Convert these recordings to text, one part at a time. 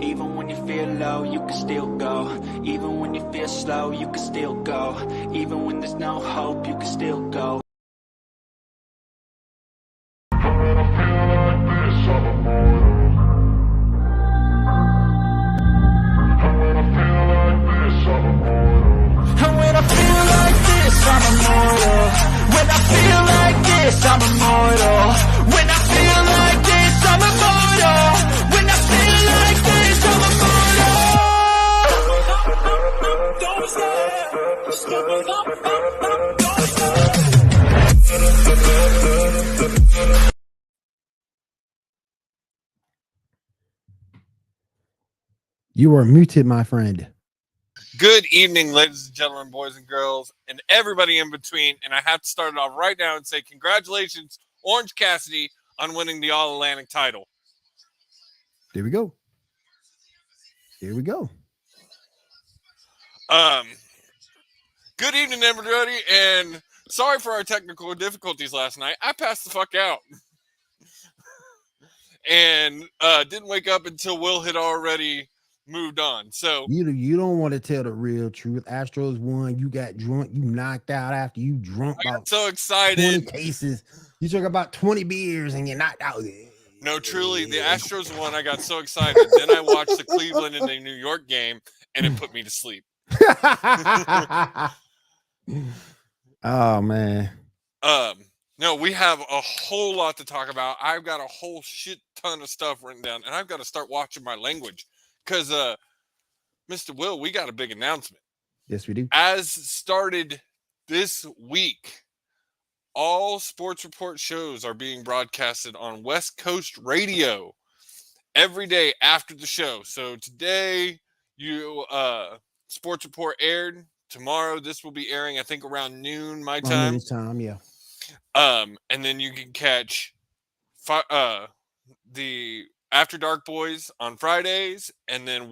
Even when you feel low, you can still go. Even when you feel slow, you can still go. Even when there's no hope, you can still go. And when I feel like this, I'm immortal. When I feel like this, I'm immortal. When I feel like this, I'm immortal. When I feel like this, I'm immortal. Don't stop. You are muted, my friend. Good evening, ladies and gentlemen, boys and girls, and everybody in between. And I have to start it off right now and say congratulations, Orange Cassidy, on winning the All-Atlantic title. There we go. There we go. Good evening, everybody, and sorry for our technical difficulties last night. I passed the fuck out. And didn't wake up until Will had already moved on. So you don't want to tell the real truth. Astros won. You got drunk. You knocked out after you drunk I about got so excited. 20 cases. You took about 20 beers and you knocked out. No, truly, the Astros won. I got so excited. Then I watched the Cleveland and the New York game, and it put me to sleep. Oh man. No, we have a whole lot to talk about. I've got a whole shit ton of stuff written down, and I've got to start watching my language because, Mr. Will, we got a big announcement. Yes, we do. As started this week, all Sports Report shows are being broadcasted on West Coast Radio every day after the show. So today, Sports Report aired. Tomorrow, this will be airing, I think, around noon my time. This time, yeah. And then you can catch the After Dark Boys on Fridays, and then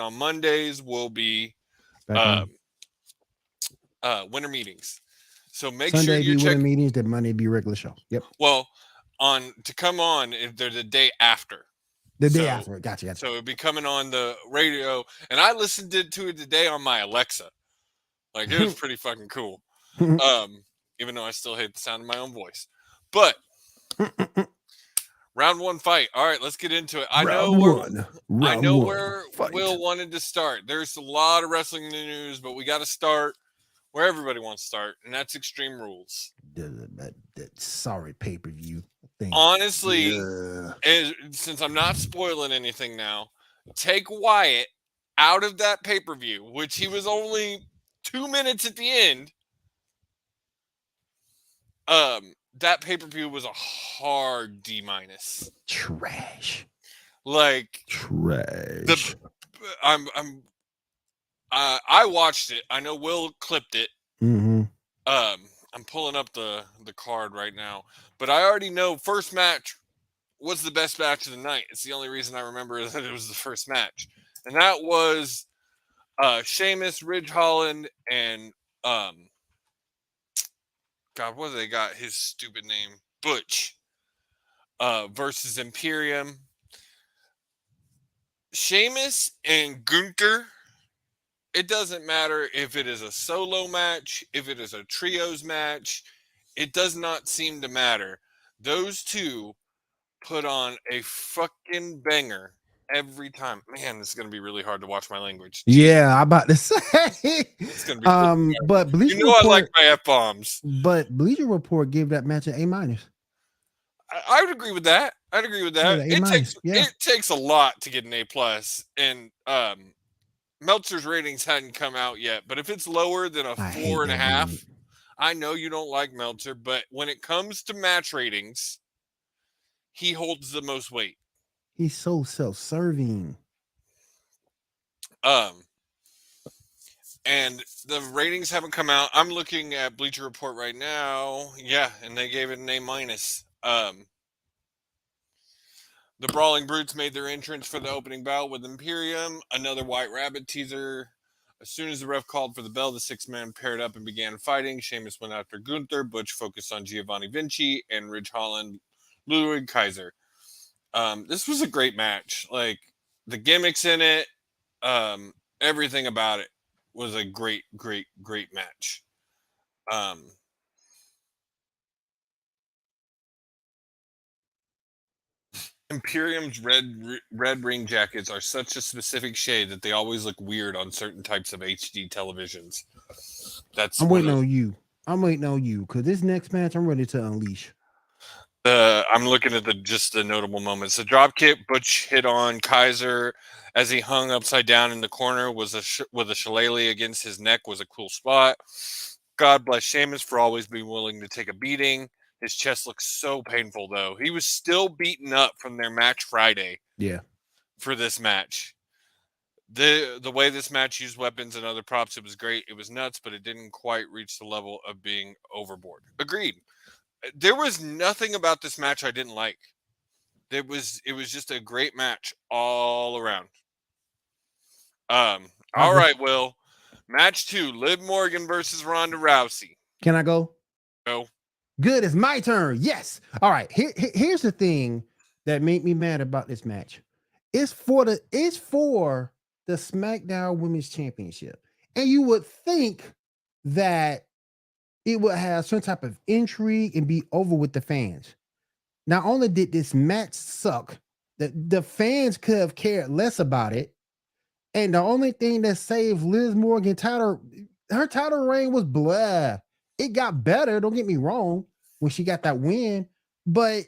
on Mondays will be winter meetings. So make Sunday sure you check winter meetings. That Monday be regular show. Yep. Well, to come on, they're the day after. The day after. Gotcha. So it'll be coming on the radio, and I listened to it today on my Alexa. Like, it was pretty fucking cool. Even though I still hate the sound of my own voice. But round one fight. All right, let's get into it. I know where Will wanted to start. There's a lot of wrestling in the news, but we got to start where everybody wants to start, and that's Extreme Rules. That sorry pay-per-view thing. Honestly, since I'm not spoiling anything now, take Wyatt out of that pay-per-view, which he was only 2 minutes at the end. That pay-per-view was a hard D-. Trash. Like trash. I watched it. I know Will clipped it. Mm-hmm. I'm pulling up the card right now, but I already know first match was the best match of the night. It's the only reason I remember that it was the first match, and that was Sheamus, Ridge Holland, and God, what do they got? His stupid name, Butch, versus Imperium. Sheamus and Gunther. It doesn't matter if it is a solo match, if it is a trios match. It does not seem to matter. Those two put on a fucking banger every time. Man, this is going to be really hard to watch my language. Yeah, I'm about to say. It's going to be really but Bleacher Report, I like my F-bombs. But Bleacher Report gave that match an A-. I would agree with that. Yeah, it takes a lot to get an A+, and Meltzer's ratings hadn't come out yet, but if it's lower than a 4.5, I know you don't like Meltzer, but when it comes to match ratings, he holds the most weight. He's so self-serving. And the ratings haven't come out. I'm looking at Bleacher Report right now. Yeah, and they gave it an A-. The Brawling Brutes made their entrance for the opening bout with Imperium. Another White Rabbit teaser. As soon as the ref called for the bell, the six-man paired up and began fighting. Sheamus went after Gunther. Butch focused on Giovanni Vinci. And Ridge Holland, Ludwig Kaiser. This was a great match. Like, the gimmicks in it, everything about it was a great match. Imperium's red ring jackets are such a specific shade that they always look weird on certain types of HD televisions. I'm waiting on you. I'm waiting on you because this next match I'm ready to unleash. I'm looking at the notable moments. The drop kick Butch hit on Kaiser as he hung upside down in the corner with a shillelagh against his neck was a cool spot. God bless Sheamus for always being willing to take a beating. His chest looks so painful though. He was still beaten up from their match Friday. Yeah. For this match. The way this match used weapons and other props, it was great. It was nuts, but it didn't quite reach the level of being overboard. Agreed. There was nothing about this match I didn't like. It was just a great match all around. All right, Will. Match 2, Liv Morgan versus Ronda Rousey. Can I go? Go. Good, it's my turn. Yes. All right. Here's the thing that made me mad about this match. It's for the SmackDown Women's Championship. And you would think that it would have some type of intrigue and be over with the fans. Not only did this match suck, the fans could have cared less about it. And the only thing that saved Liv Morgan her title reign was blah. It got better, don't get me wrong, when she got that win, but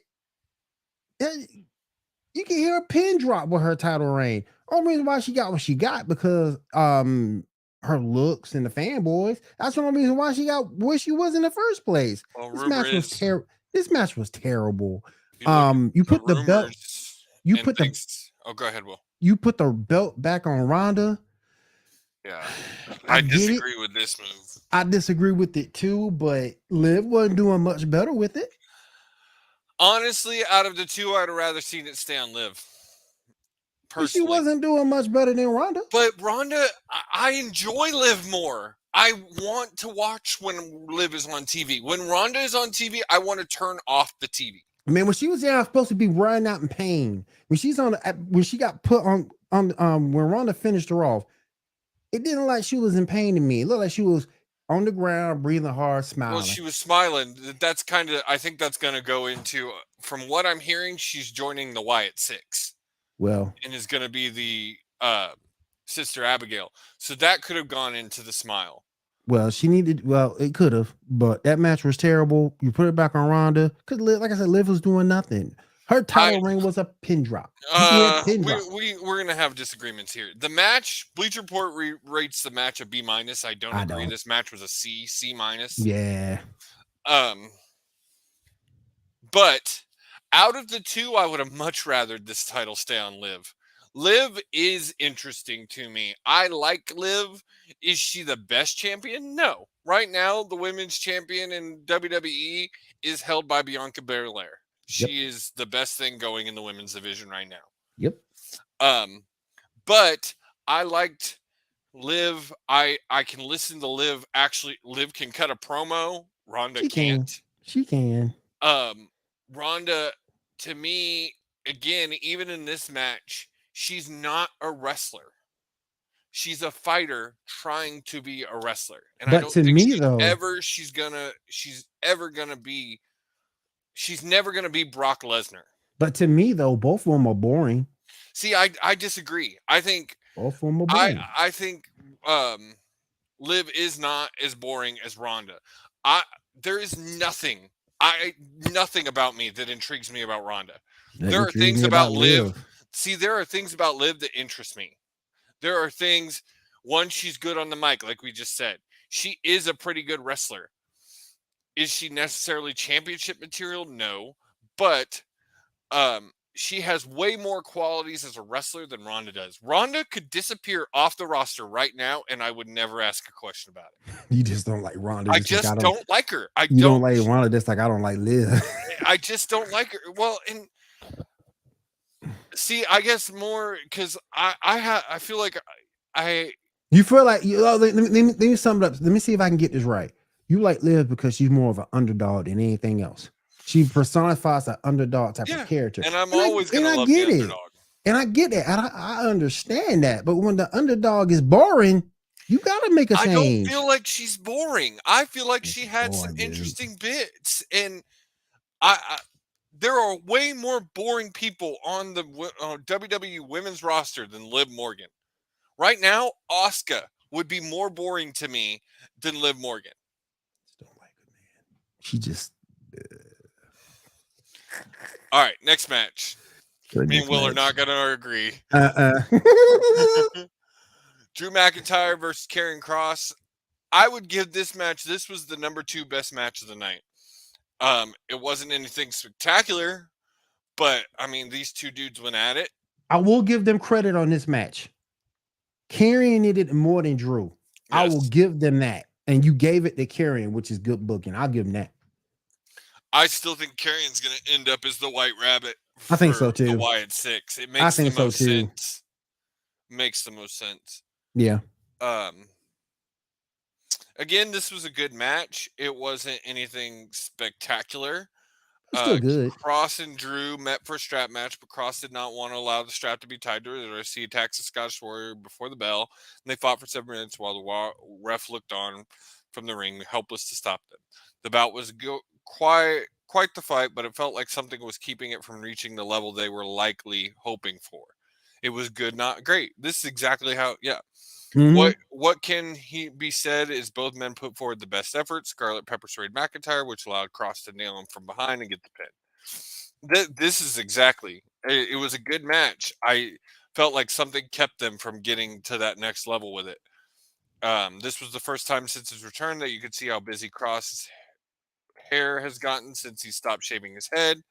you can hear a pin drop with her title reign. Only reason why she got what she got because her looks and the fanboys. That's the only reason why she got where she was in the first place. Well, this match was terrible. You put the belt. You put the. Oh, go ahead, Will. You put the belt back on Ronda. Yeah, I disagree with this move. I disagree with it too, but Liv wasn't doing much better with it. Honestly, out of the two, I'd rather seen it stay on Liv. Personally. She wasn't doing much better than Ronda. But Ronda, I enjoy Liv more. I want to watch when Liv is on TV. When Ronda is on TV, I want to turn off the TV. Man, when she was there, I was supposed to be running out in pain. When she got put on when Ronda finished her off, it didn't look like she was in pain to me. It looked like she was on the ground, breathing hard, smiling. Well, she was smiling. That's kind of, I think that's going to go into, from what I'm hearing, she's joining the Wyatt Six. Well, and is going to be the Sister Abigail. So that could have gone into the smile. Well, it could have, but that match was terrible. You put it back on Ronda because, like I said, Liv was doing nothing. Her title reign was a pin drop. We're going to have disagreements here. The match, Bleacher Report rates the match a B-. I don't agree. This match was a C-. Yeah. But out of the two, I would have much rather this title stay on Liv. Liv is interesting to me. I like Liv. Is she the best champion? No. Right now, the women's champion in WWE is held by Bianca Belair. She is the best thing going in the women's division right now. Yep. But I liked Liv. I can listen to Liv. Actually, Liv can cut a promo. Ronda can't. She can. Ronda, to me, again, even in this match, she's not a wrestler. She's a fighter trying to be a wrestler. And but I don't to think me, though, she's never gonna be Brock Lesnar. But to me, though, both of them are boring. See, I disagree. I think both of them are boring. I think Liv is not as boring as Ronda. There is nothing about me that intrigues me about Ronda. There are things about Liv. See, there are things about Liv that interest me. There are things. One, she's good on the mic, like we just said. She is a pretty good wrestler. Is she necessarily championship material? No. But she has way more qualities as a wrestler than Ronda does. Ronda could disappear off the roster right now, and I would never ask a question about it. You just don't like Ronda. I just don't like her. You don't like Ronda just like I don't like Liv. I just don't like her. Well, and see, I guess more because I feel like you feel like let me sum it up. Let me see if I can get this right. You like Liv because she's more of an underdog than anything else. She personifies an underdog type of character. And I'm always going to love the underdog. And I get that. I understand that. But when the underdog is boring, you got to make a I don't change. feel like she's boring. I feel like she had some boring, dude. interesting bits, and I there are way more boring people on the WWE women's roster than Liv Morgan. Right now, Asuka would be more boring to me than Liv Morgan. Don't like her, man. She just. All right, next match. Me and Will are not going to agree. Drew McIntyre versus Karrion Kross. I would give this match. This was the number 2 best match of the night. It wasn't anything spectacular, but I mean, these two dudes went at it. I will give them credit on this match. Karrion needed more than Drew. Yes. I will give them that. And you gave it to Karrion, which is good booking. I'll give them that. I still think Karrion's going to end up as the White Rabbit. I think so too. The Wyatt 6. It makes the most sense. Makes the most sense. Yeah. Again, this was a good match. It wasn't anything spectacular. Still good. Kross and Drew met for a strap match, but Kross did not want to allow the strap to be tied to her wrist. He attacks the Scottish Warrior before the bell, and they fought for 7 minutes while the ref looked on from the ring, helpless to stop them. The bout was quite the fight, but it felt like something was keeping it from reaching the level they were likely hoping for. It was good, not great. This is exactly how, yeah. Mm-hmm. What can be said is both men put forward the best effort. Scarlett pepper sprayed McIntyre, which allowed Kross to nail him from behind and get the pin. This is exactly. It was a good match. I felt like something kept them from getting to that next level with it. This was the first time since his return that you could see how busy Kross's hair has gotten since he stopped shaving his head.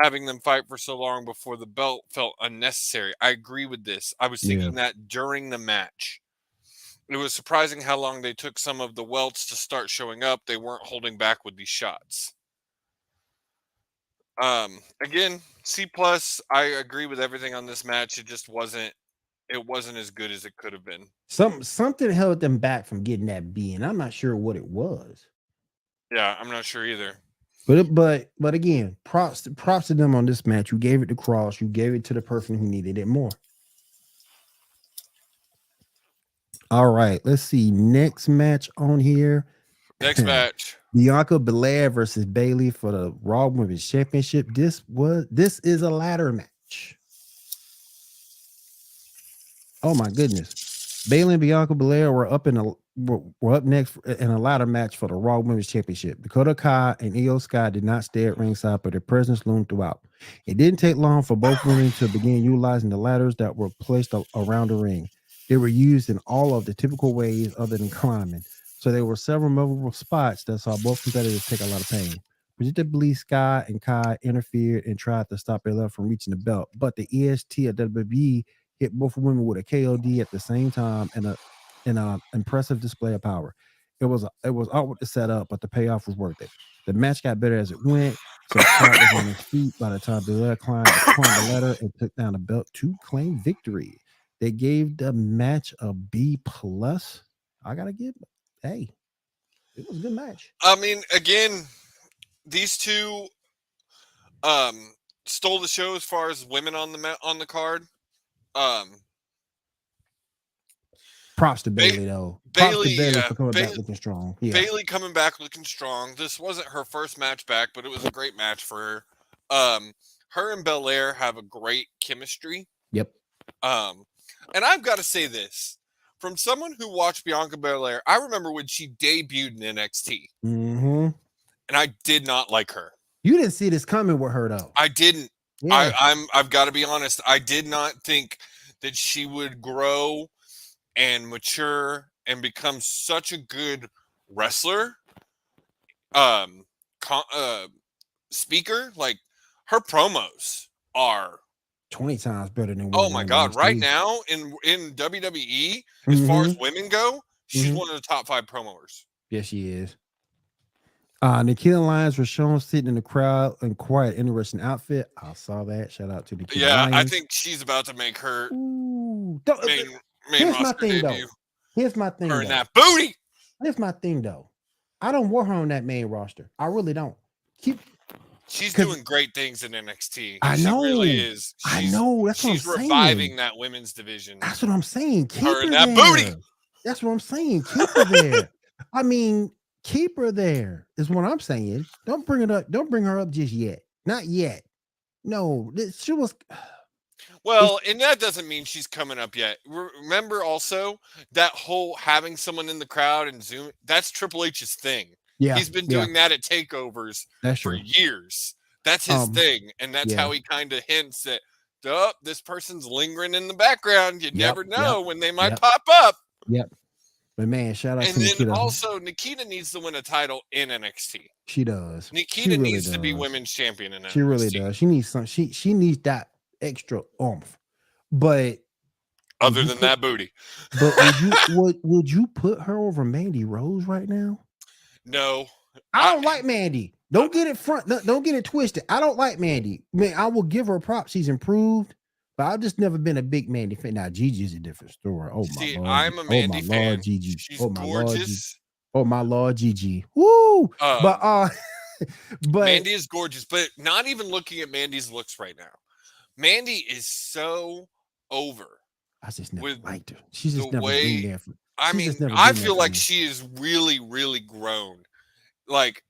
Having them fight for so long before the belt felt unnecessary. I agree with this. I was thinking that during the match. It was surprising how long they took some of the welts to start showing up. They weren't holding back with these shots. Again, C+. I agree with everything on this match. It just wasn't. It wasn't as good as it could have been. Something held them back from getting that B, and I'm not sure what it was. Yeah, I'm not sure either. But again, props to them on this match. You gave it to Kross. You gave it to the person who needed it more. All right, let's see. Next match on here. Next match. Bianca Belair versus Bayley for the Raw Women's Championship. This is a ladder match. Oh my goodness. Bayley and Bianca Belair were up next in a ladder match for the Raw Women's Championship. Dakota Kai and Io Sky did not stay at ringside, but their presence loomed throughout. It didn't take long for both women to begin utilizing the ladders that were placed around the ring. They were used in all of the typical ways other than climbing. So there were several memorable spots that saw both competitors take a lot of pain. Predictably, Sky and Kai interfered and tried to stop Belair from reaching the belt, but the EST at WWE hit both women with a KOD at the same time and an impressive display of power. It was awkward to set up, but the payoff was worth it. The match got better as it went, so Scott was on his feet by the time Belair climbed the ladder and took down the belt to claim victory. They gave the match a B+. I gotta give it. Hey, it was a good match. I mean, again, these two stole the show as far as women on the card. Props to Bayley though. Bayley for coming back looking strong. Yeah. Bayley coming back looking strong. This wasn't her first match back, but it was a great match for her. Her and Belair have a great chemistry. Yep. And I've got to say this from someone who watched Bianca Belair. I remember when she debuted in NXT, and I did not like her. You didn't see this coming with her though. I didn't. Yeah. I've got to be honest. I did not think that she would grow and mature and become such a good wrestler, speaker. Like her promos are 20 times better than. Oh my God! Right now in WWE, as far as women go, she's one of the top 5 promoters. Yes, she is. Nikhil Lyons was shown sitting in the crowd in quite an interesting outfit. I saw that. Shout out to Nikhil Lyons. I think she's about to make her main here's roster my thing debut. though. Here's my thing. Her and that booty. Here's my thing though. I don't want her on that main roster. I really don't. She's 'Cause doing great things in NXT. I She really know. is. I know. That's what I'm She's saying. reviving that women's division. That's what I'm saying. Keep Her and her that booty. there. That's what I'm saying. Keep her there. I mean, keep her there is what I'm saying. Don't bring it up. Don't bring her up just yet. Not yet. No, she was. Well, and that doesn't mean she's coming up yet. Remember also that whole having someone in the crowd and Zoom, that's Triple H's thing. Yeah, He's been yeah, doing that at takeovers that's for true. years. That's his thing. And that's Yeah. how he kind of hints that, oh, this person's lingering in the background. You never know when they might pop up. Yep. But man, shout out And to then Nikita. also, Nikita needs to win a title in NXT. She does. Nikita really needs to be does. women's champion in NXT. She really does. She needs some. She needs that extra oomph. But other than that booty. But would you put her over Mandy Rose right now? No. I don't like Mandy. Don't get it don't get it twisted. I don't like Mandy. Man, I will give her props. She's improved, but I've just never been a big Mandy fan. Now Gigi's a different story. Oh my Lord. I'm a Mandy fan. Lord, Gigi. She's oh my gorgeous. Lord, Gigi. Oh my Lord, Gigi. Woo! But Mandy is gorgeous, but not even looking at Mandy's looks right now. Mandy is so over. I just never liked her. She's just never been there for. I mean, I feel like she is really, really grown. Like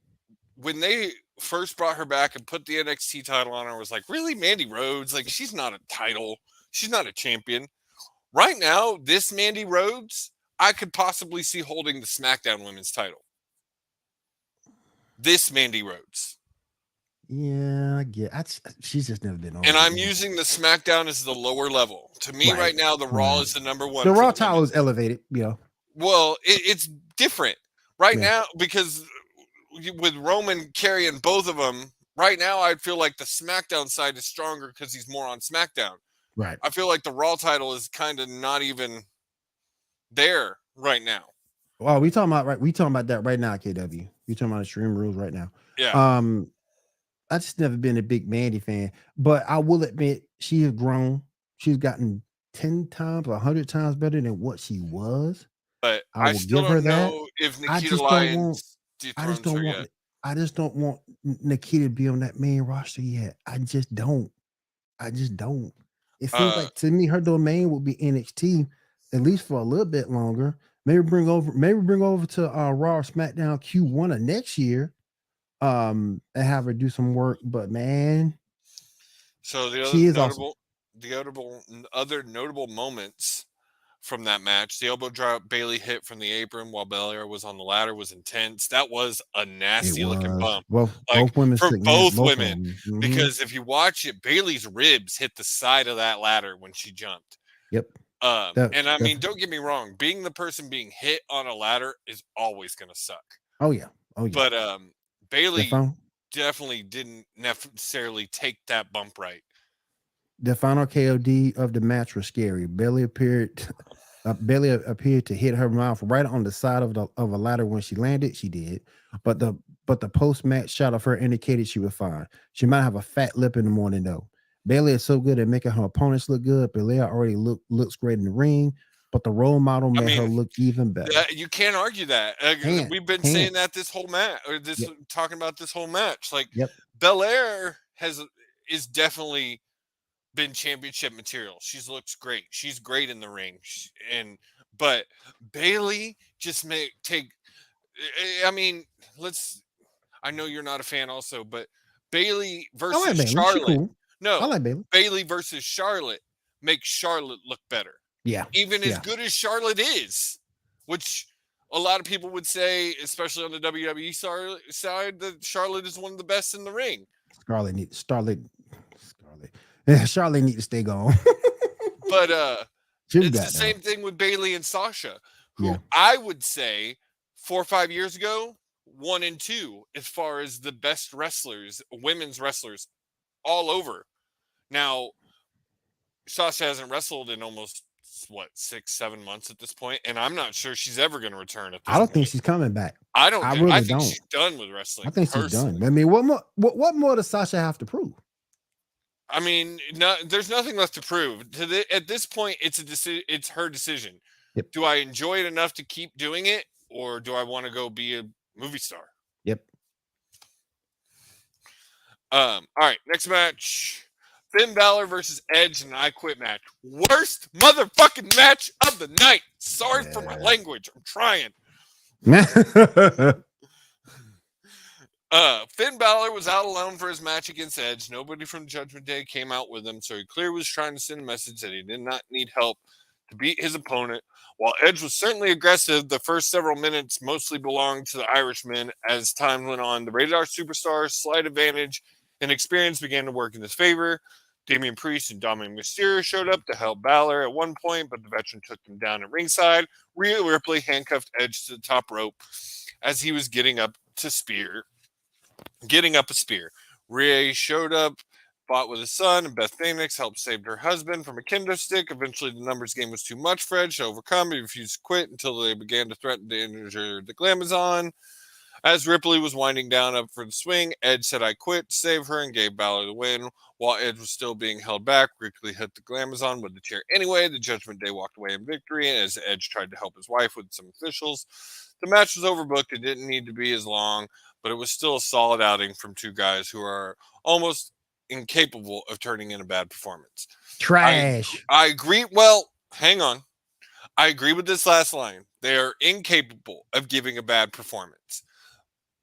when they first brought her back and put the NXT title on her, I was like, really, Mandy Rhodes? Like she's not a title. She's not a champion. Right now, this Mandy Rhodes, I could possibly see holding the SmackDown Women's title. This Mandy Rhodes. Yeah, I get. She's just never been on. And I'm using the SmackDown as the lower level. To me, right now, the Raw is the number one. The Raw title is elevated. Yeah. Well, it's different right now because with Roman carrying both of them, right now I feel like the SmackDown side is stronger because he's more on SmackDown. Right. I feel like the Raw title is kind of not even there right now. Well, we talking about that right now, KW. We talking about Extreme Rules right now. Yeah. I just never been a big Mandy fan, but I will admit she has grown. She's gotten 10 times, 100 times better than what she was. But I will give her that. If Nikita Lyons I just don't want Nikita to be on that main roster yet. I just don't. It feels like to me her domain will be NXT at least for a little bit longer. Maybe bring over to Raw or SmackDown Q1 of next year. And have her do some work, but man. So the other notable moments from that match, the elbow drop Bailey hit from the apron while Belair was on the ladder was intense. That was a nasty looking bump. Both women for both women. Mm-hmm. Because if you watch it, Bailey's ribs hit the side of that ladder when she jumped. Yep. And I mean, don't get me wrong, being the person being hit on a ladder is always gonna suck. Oh yeah. But Bailey definitely didn't necessarily take that bump right. The final KOD of the match was scary. Bailey appeared to hit her mouth right on the side of a ladder when she landed. She did, but the post match shot of her indicated she was fine. She might have a fat lip in the morning though. Bailey is so good at making her opponents look good. Belair already looks great in the ring. But the role model made her look even better. You can't argue that. We've been saying that this whole match, or talking about this whole match. Like Belair is definitely been championship material. She looks great. She's great in the ring, but Bailey just I mean, I know you're not a fan, also, but Bailey versus Charlotte. Cool. No, I like Bailey versus Charlotte makes Charlotte look better. Yeah. Even as good as Charlotte is, which a lot of people would say, especially on the WWE side, that Charlotte is one of the best in the ring. Charlotte need to stay gone. But it's the same thing with Bailey and Sasha, who I would say 4 or 5 years ago, 1 and 2, as far as the best wrestlers, women's wrestlers, all over. Now, Sasha hasn't wrestled in almost 6-7 months at this point, and I'm not sure she's ever going to return at this I don't think she's coming back. I think she's done with wrestling. I think she's done. I mean, what more does Sasha have to prove? I mean, there's nothing left to prove. At this point, it's her decision. Yep. Do I enjoy it enough to keep doing it, or do I want to go be a movie star? Yep. All right, next match. Finn Balor versus Edge in an I Quit match. Worst motherfucking match of the night. Sorry for my language. I'm trying. Finn Balor was out alone for his match against Edge. Nobody from Judgment Day came out with him, so he clearly was trying to send a message that he did not need help to beat his opponent. While Edge was certainly aggressive, the first several minutes mostly belonged to the Irishman. As time went on, the Rated R Superstar's slight advantage and experience began to work in his favor. Damian Priest and Dominic Mysterio showed up to help Balor at one point, but the veteran took them down at ringside. Rhea Ripley handcuffed Edge to the top rope as he was getting up a spear. Rhea showed up, fought with his son, and Beth Phoenix helped save her husband from a kendo stick. Eventually, the numbers game was too much for Edge to overcome. He refused to quit until they began to threaten to injure the Glamazon. As Ripley was winding down up for the swing, Edge said, "I quit," to save her, and gave Balor the win. While Edge was still being held back, Ripley hit the Glamazon with the chair anyway. The Judgment Day walked away in victory as Edge tried to help his wife with some officials. The match was overbooked. It didn't need to be as long, but it was still a solid outing from two guys who are almost incapable of turning in a bad performance. Trash. I agree. Well, hang on. I agree with this last line. They are incapable of giving a bad performance.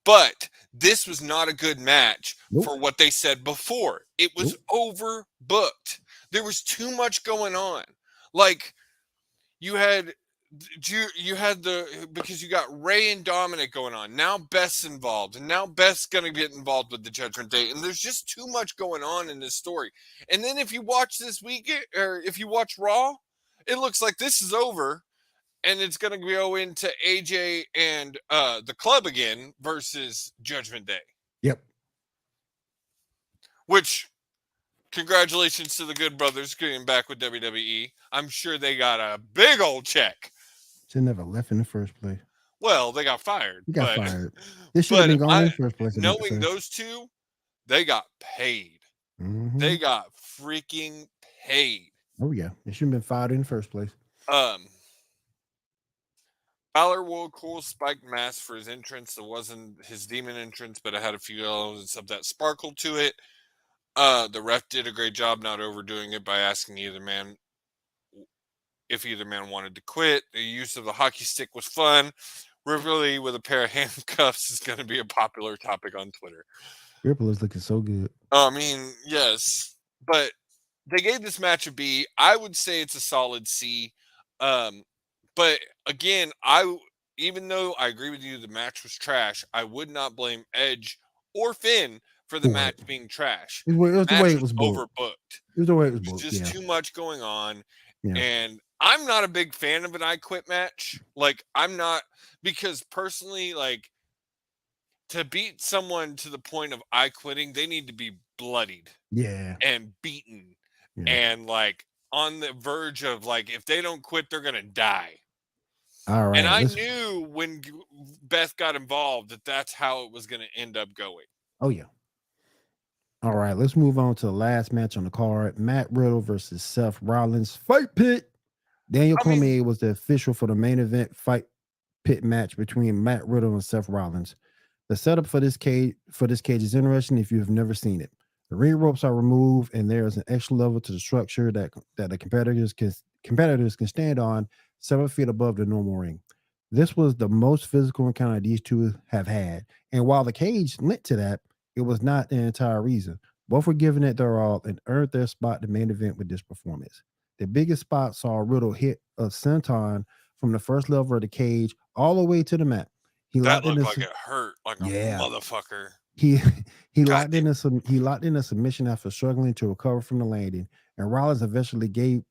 But this was not a good match for what they said before. It was overbooked. There was too much going on. Like, you had because you got Ray and Dominic going on. Now Beth's involved, and now Beth's gonna get involved with the Judgment Day, and there's just too much going on in this story. And then if you watch this week, or if you watch Raw, it looks like this is over, and it's gonna go into AJ and the Club again versus Judgment Day. Yep. Which, congratulations to the Good Brothers getting back with WWE. I'm sure they got a big old check. They never left in the first place. Well, they got fired. Fired. They should have been gone in the first place. Knowing those two, they got paid. Mm-hmm. They got freaking paid. Oh yeah, they shouldn't have been fired in the first place. Balor wore a cool spiked mask for his entrance. It wasn't his demon entrance, but it had a few elements of that sparkle to it. The ref did a great job not overdoing it by asking either man if either man wanted to quit. The use of the hockey stick was fun. Ripley with a pair of handcuffs is going to be a popular topic on Twitter. Ripley is looking so good. I mean, yes, but they gave this match a B. I would say it's a solid C. But again, even though I agree with you, the match was trash, I would not blame Edge or Finn for the match being trash. It was the way it was overbooked. It was the way it was booked. Just too much going on. Yeah. And I'm not a big fan of an I Quit match. Like, I'm not, because personally, like, to beat someone to the point of I quitting, they need to be bloodied. Yeah. And beaten. Yeah. And, like, on the verge of, like, if they don't quit, they're going to die. All right. And I knew when Beth got involved that that's how it was going to end up going. Oh, yeah. All right, let's move on to the last match on the card. Matt Riddle versus Seth Rollins Fight Pit. Daniel Cormier was the official for the main event Fight Pit match between Matt Riddle and Seth Rollins. The setup for this cage is interesting if you have never seen it. The ring ropes are removed, and there is an extra level to the structure that the competitors can stand on 7 feet above the normal ring. This was the most physical encounter these two have had, and while the cage lent to that, it was not the entire reason. Both were given it their all and earned their spot in the main event with this performance. The biggest spot saw Riddle hit a senton from the first level of the cage all the way to the mat. That looked like it hurt like a motherfucker. He locked in a submission after struggling to recover from the landing, and Rollins eventually gave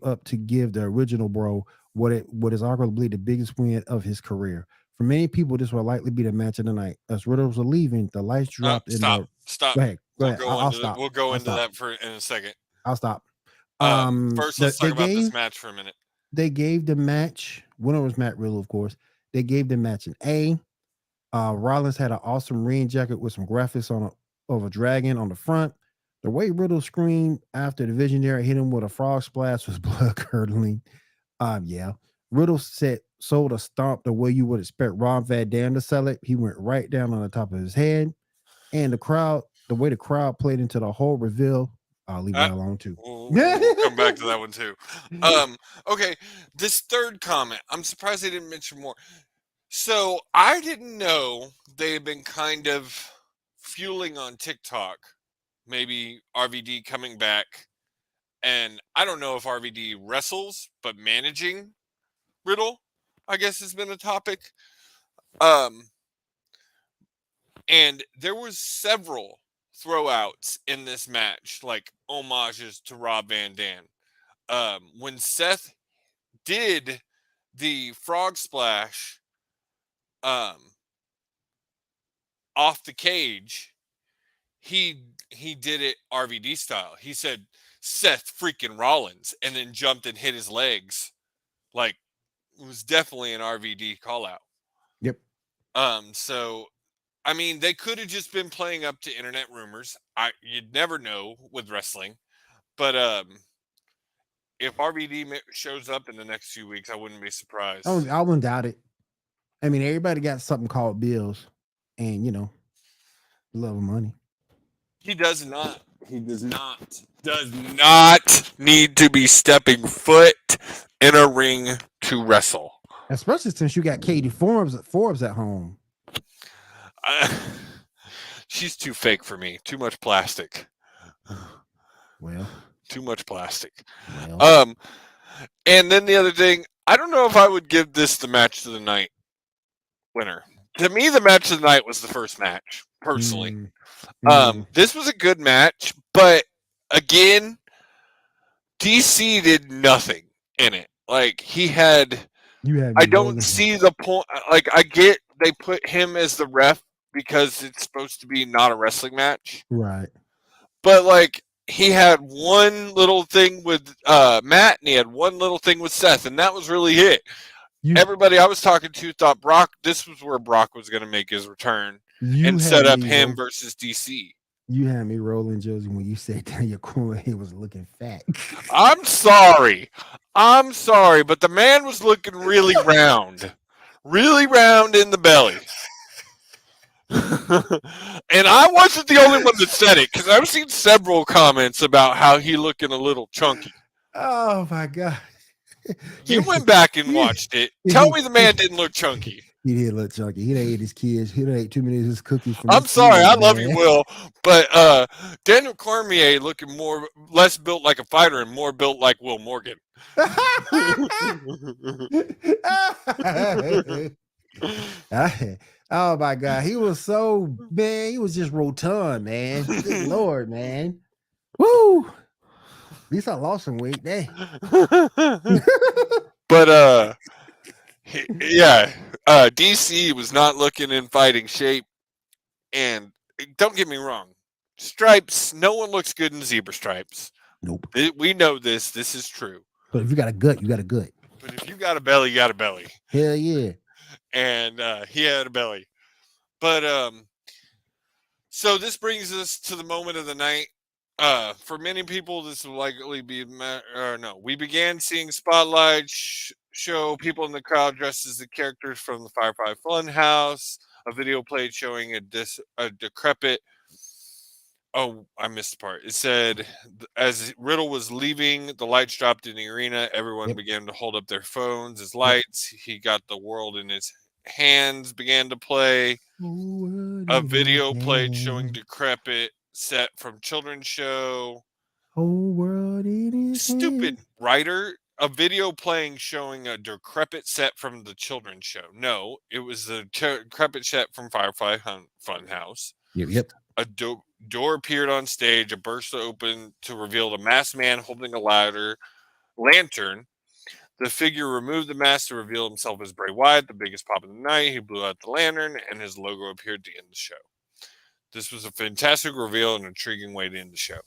up to give the original bro what is arguably the biggest win of his career. For many people, this will likely be the match of the night. As Riddles were leaving, the lights dropped. Stop. Go ahead. I'll stop. We'll go into that in a second. I'll stop. First, let's talk about this match for a minute. They gave the match. Winner was Matt Riddle, of course. They gave the match an A. Rollins had an awesome rain jacket with some graphics of a dragon on the front. The way Riddle screamed after the Visionary hit him with a frog splash was blood curdling. Yeah. Riddle sold a stomp the way you would expect Rob Van Dam to sell it. He went right down on the top of his head, and the crowd The way the crowd played into the whole reveal, I'll leave that alone too. We'll come back to that one too. Okay, this third comment, I'm surprised they didn't mention more. So I didn't know they had been kind of fueling on TikTok, maybe RVD coming back. And I don't know if RVD wrestles, but managing Riddle, I guess, has been a topic. And there was several throwouts in this match, like homages to Rob Van Dam. When Seth did the frog splash off the cage, he did it RVD style. He said Seth freaking Rollins and then jumped and hit his legs. Like, it was definitely an RVD call out. Yep. So I mean, they could have just been playing up to internet rumors. You'd never know with wrestling. But if RVD shows up in the next few weeks, I wouldn't be surprised. I wouldn't doubt it. I mean, everybody got something called bills, and love of money. He does not. He does not need to be stepping foot in a ring to wrestle. Especially since you got Katie Forbes at home. She's too fake for me. Too much plastic. Well, too much plastic. Well. And then the other thing, I don't know if I would give this the match of the night winner. To me, the match of the night was the first match, personally. This was a good match, but again, DC did nothing in it. Like, I don't see the point. Like, I get they put him as the ref because it's supposed to be not a wrestling match. Right. But, like, he had one little thing with Matt and he had one little thing with Seth, and that was really it. Everybody I was talking to thought this was where Brock was going to make his return and set up him versus DC. You had me rolling, Josie, when you said Daniel Cormier was looking fat. I'm sorry, but the man was looking really round in the belly. And I wasn't the only one that said it, because I've seen several comments about how he looking a little chunky. Oh my God. You went back and watched it. Tell me the man didn't look chunky. He did look chunky. He done ate his kids. He done ate too many of his cookies. I'm sorry. I love you, Will. But Daniel Cormier looking less built like a fighter and more built like Will Morgan. Oh my God. He was he was just rotund, man. Good Lord, man. Woo. At least I lost some weight there. But DC was not looking in fighting shape. And don't get me wrong, stripes, no one looks good in zebra stripes. Nope. We know this. This is true. But if you got a gut, you got a gut. But if you got a belly, you got a belly. Hell yeah. And he had a belly. But so this brings us to the moment of the night. For many people, this will likely be we began seeing Spotlight show people in the crowd dressed as the characters from the Firefly Funhouse. A video played showing a decrepit. Oh, I missed the part. It said, as Riddle was leaving, the lights dropped in the arena. Everyone began to hold up their phones as lights. He got the world in his hands, began to play. A video played showing decrepit set from children's show. Whole world in his Stupid writer. A video playing showing a decrepit set from the children's show. No, it was the decrepit set from Firefly Funhouse. Yep. A door appeared on stage. A burst opened to reveal the masked man holding a lantern. The figure removed the mask to reveal himself as Bray Wyatt, the biggest pop of the night. He blew out the lantern, and his logo appeared to end the show. This was a fantastic reveal and intriguing way to end the show.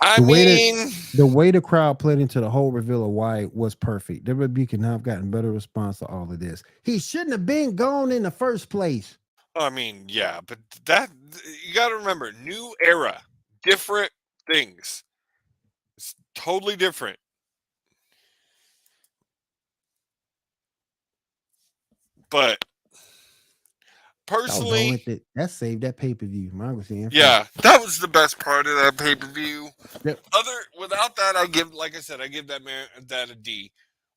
The way the crowd played into the whole reveal of Wyatt was perfect. WWE could not have gotten better response to all of this. He shouldn't have been gone in the first place. I mean, yeah, but that you got to remember, new era, different things. It's totally different. But Personally, that saved that pay-per-view. Mine was in first. yeah, that was the best part of that pay-per-view. Yep. Without that, I give, like I said, I give that a D.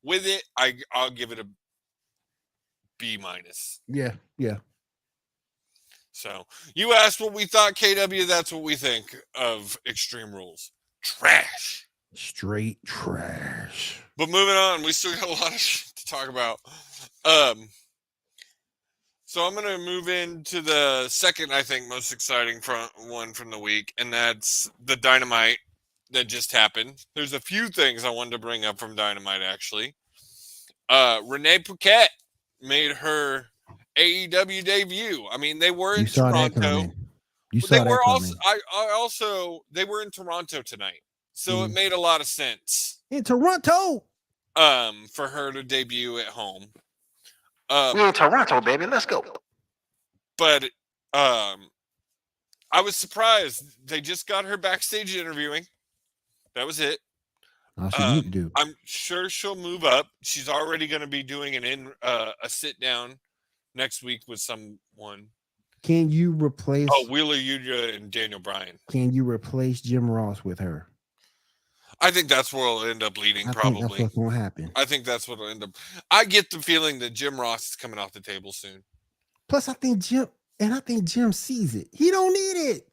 With it, I'll give it a B minus. Yeah, yeah. So you asked what we thought, KW. That's what we think of Extreme Rules. Trash. Straight trash. But moving on, we still got a lot of shit to talk about. So I'm gonna move into the second, I think, most exciting one from the week, and that's the Dynamite that just happened. There's a few things I wanted to bring up from Dynamite, actually. Renee Paquette made her AEW debut. I mean, they were in Toronto. They were also they were in Toronto tonight, so it made a lot of sense in Toronto. For her to debut at home. We're in Toronto, baby. Let's go. But I was surprised. They just got her backstage interviewing. That was it. I'm sure she'll move up. She's already going to be doing a sit down next week with someone. Can you replace? Wheeler Yuta and Daniel Bryan. Can you replace Jim Ross with her? I think that's where it'll end up leading. Probably that's what's going to happen. I think that's what will end up. I get the feeling that Jim Ross is coming off the table soon. Plus, I think Jim sees it. He don't need it.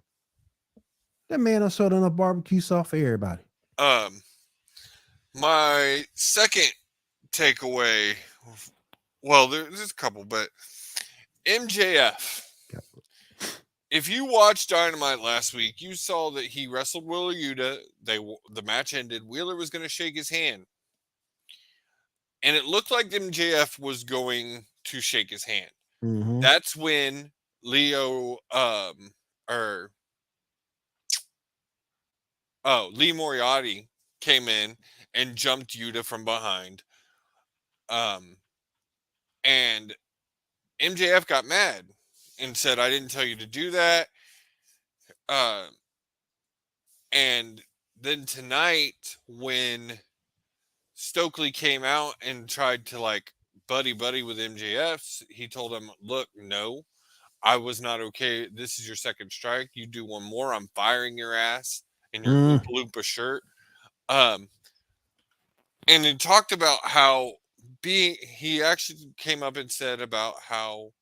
That man will shut on a barbecue sauce for everybody. My second takeaway. Well, there's a couple, but MJF. If you watched Dynamite last week, you saw that he wrestled Wheeler Yuta. The match ended. Wheeler was going to shake his hand. And it looked like MJF was going to shake his hand. Mm-hmm. That's when Lee Moriarty came in and jumped Yuta from behind. And MJF got mad and said, I didn't tell you to do that. And then tonight, when Stokely came out and tried to buddy with MJF, he told him, look, no, I was not okay. This is your second strike. You do one more, I'm firing your ass in your Oompa Loompa shirt. And he talked about how he actually came up and said about how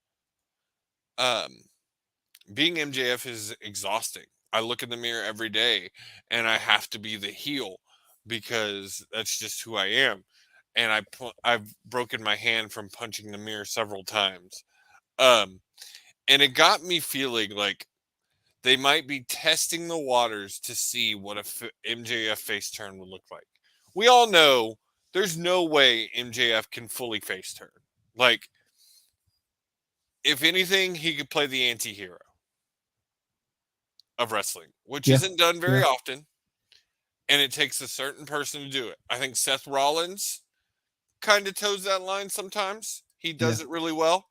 being MJF is exhausting. I look in the mirror every day and I have to be the heel because that's just who I am. And I've broken my hand from punching the mirror several times. And it got me feeling like they might be testing the waters to see what a MJF face turn would look like. We all know there's no way MJF can fully face turn. Like, if anything, he could play the anti-hero of wrestling, which isn't done very often. And it takes a certain person to do it. I think Seth Rollins kind of toes that line sometimes. He does it really well.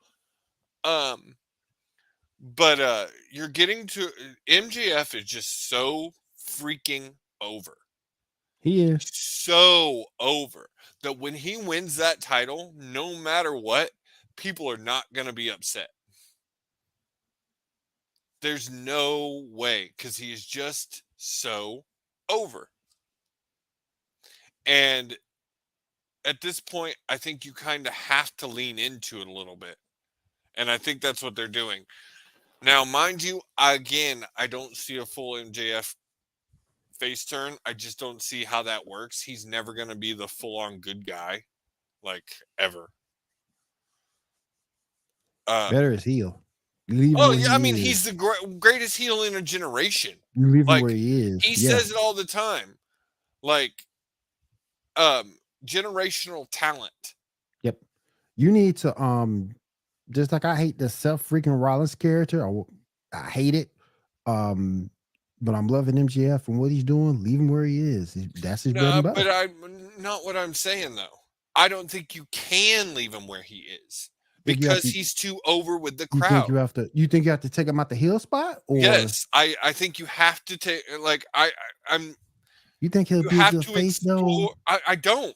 But you're getting to MJF is just so freaking over. He is so over that when he wins that title, no matter what, people are not going to be upset. There's no way, because he is just so over. And at this point, I think you kind of have to lean into it a little bit. And I think that's what they're doing. Now, mind you, again, I don't see a full MJF face turn. I just don't see how that works. He's never going to be the full-on good guy, ever. Better as heel. I mean, he's the greatest heel in a generation. You leave him where he is. He says it all the time. Generational talent. Yep. You need to just like I hate the Seth freaking Rollins character. I hate it. But I'm loving MJF and what he's doing. Leave him where he is. That's his bread and butter. But not what I'm saying though. I don't think you can leave him where he is because he's too over with the crowd. You think you have to take him out the heel spot? Or? Yes, I think you have to take. I'm. You think he'll be a good face though? I don't.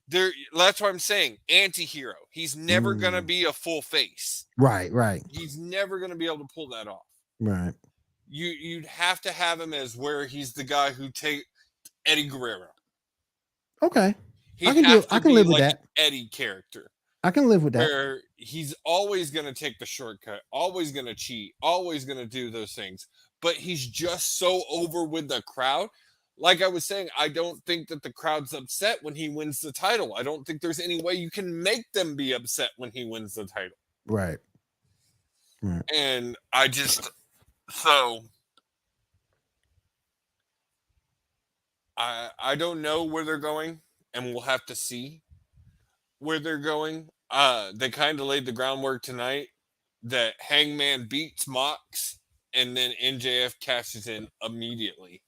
That's what I'm saying. Anti-hero. He's never gonna be a full face. Right, right. He's never gonna be able to pull that off. Right. You'd have to have him as where he's the guy who take Eddie Guerrero. Okay. He'd I can have do I to can be live with like that. an Eddie character. I can live with that. Where he's always going to take the shortcut, always going to cheat, always going to do those things. But he's just so over with the crowd. Like I was saying, I don't think that the crowd's upset when he wins the title. I don't think there's any way you can make them be upset when he wins the title. Right. Right. And I just, so I don't know where they're going, and we'll have to see where they're going. They kind of laid the groundwork tonight that Hangman beats Mox, and then MJF cashes in immediately.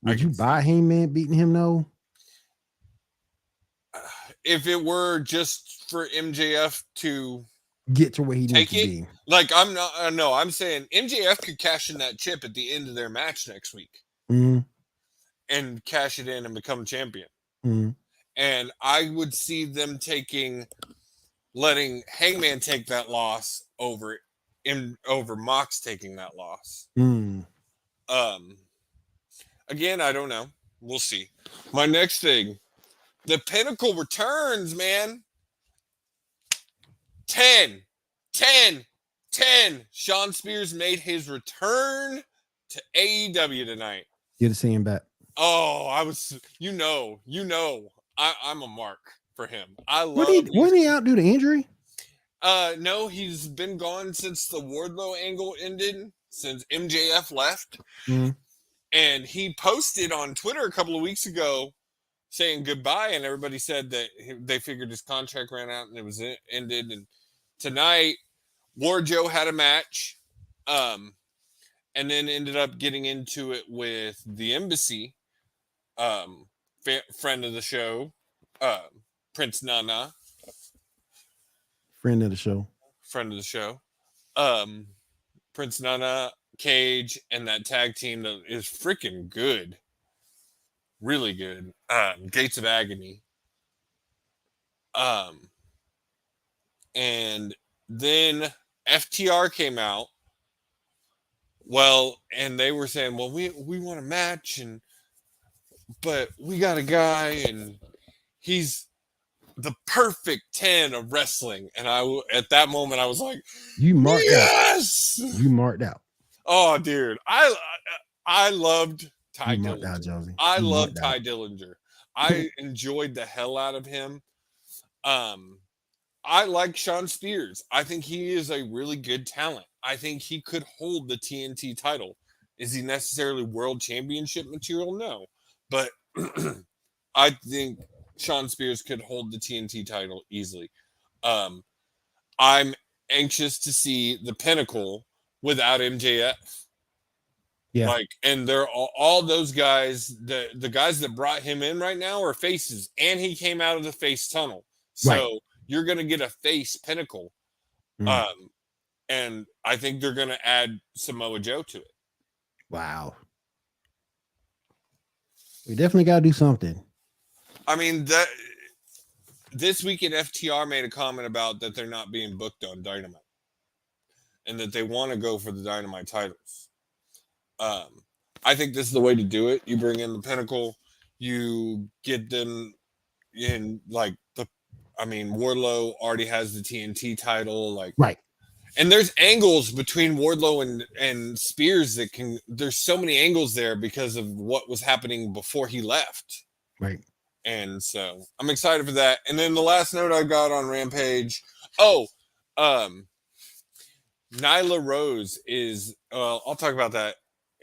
Would you buy Hangman beating him though? If it were just for MJF to get to where he needs take to it, be. like I'm not. No, I'm saying MJF could cash in that chip at the end of their match next week, and cash it in and become champion. And I would see them letting Hangman take that loss over Mox taking that loss. Again, I don't know. We'll see. My next thing, the Pinnacle returns, man. 10. Sean Spears made his return to AEW tonight. Good to see him back. Oh, I'm a mark for him. I love. Wasn't he out due to injury? No, he's been gone since the Wardlow angle ended, since MJF left. And he posted on Twitter a couple of weeks ago saying goodbye, and everybody said that they figured his contract ran out and it was ended. And tonight, War Joe had a match, and then ended up getting into it with the Embassy, friend of the show, Prince Nana. Friend of the show. Prince Nana, Cage, and that tag team that is freaking good. Really good. Gates of Agony. And then FTR came out. Well, and they were saying, well, we want a match, but we got a guy, and he's the perfect 10 of wrestling. And at that moment, I was like, you marked yes! out. You marked out. Oh, dude. I loved Ty Dillinger. Out, Josie. I loved Ty Dillinger. I enjoyed the hell out of him. I like Sean Spears. I think he is a really good talent. I think he could hold the TNT title. Is he necessarily world championship material? No. But I think Sean Spears could hold the TNT title easily. I'm anxious to see the Pinnacle without MJF. Yeah. And they're all those guys, the guys that brought him in right now are faces, and he came out of the face tunnel. So you're going to get a face Pinnacle. And I think they're going to add Samoa Joe to it. Wow. We definitely got to do something. I mean, this weekend FTR made a comment about that they're not being booked on Dynamite, and that they want to go for the Dynamite titles. I think this is the way to do it. You bring in the Pinnacle, you get them in Wardlow already has the TNT title, and there's angles between Wardlow and Spears there's so many angles there because of what was happening before he left. Right. And so I'm excited for that. And then the last note I got on Rampage. Nyla Rose is, I'll talk about that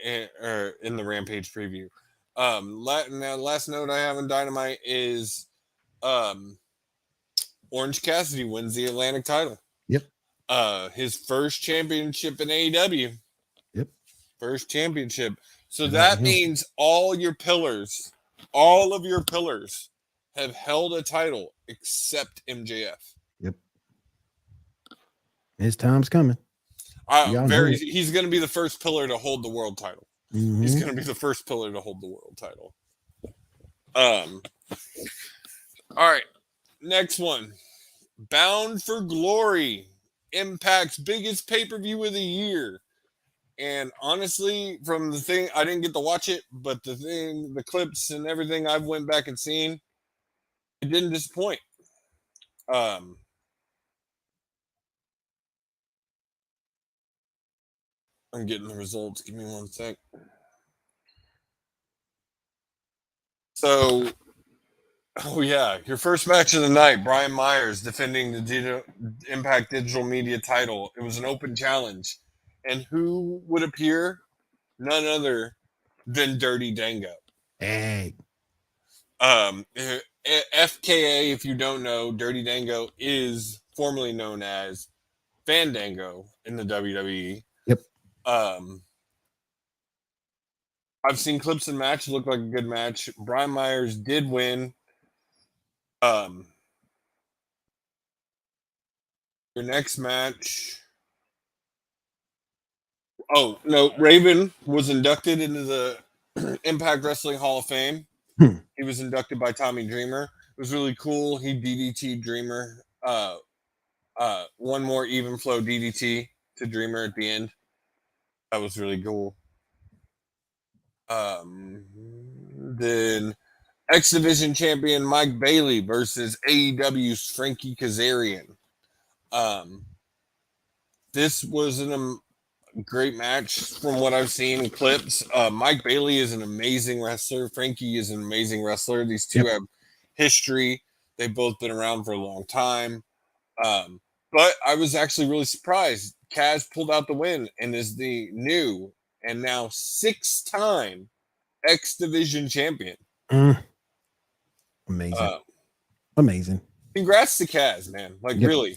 in the Rampage preview. Last note I have on Dynamite is Orange Cassidy wins the Atlantic title. Yep. His first championship in AEW. Yep. First championship. So that means all of your pillars have held a title except MJF. Yep. His time's coming. He's going to be the first pillar to hold the world title. He's going to be the first pillar to hold the world title. All right. Next one. Bound for Glory. Impact's biggest pay-per-view of the year. And honestly, from the thing, I didn't get to watch it, but the clips and everything I've went back and seen, it didn't disappoint. I'm getting the results. Give me one sec. So, oh yeah, your first match of the night, Brian Myers defending the Impact Digital Media title. It was an open challenge. And who would appear? None other than Dirty Dango. Hey. FKA, if you don't know, Dirty Dango is formerly known as Fandango in the WWE. Yep. I've seen clips and match. It looked like a good match. Brian Myers did win. Your next match. Oh, no. Raven was inducted into the Impact Wrestling Hall of Fame. He was inducted by Tommy Dreamer. It was really cool. He DDT Dreamer. One more even flow DDT to Dreamer at the end. That was really cool. Then X Division champion Mike Bailey versus AEW's Frankie Kazarian. This was a great match from what I've seen in clips. Mike Bailey is an amazing wrestler. Frankie is an amazing wrestler. These two have history. They've both been around for a long time. But I was actually really surprised. Kaz pulled out the win and is the new and now 6-time X Division champion. Amazing. Amazing. Congrats to Kaz, man. Like, really.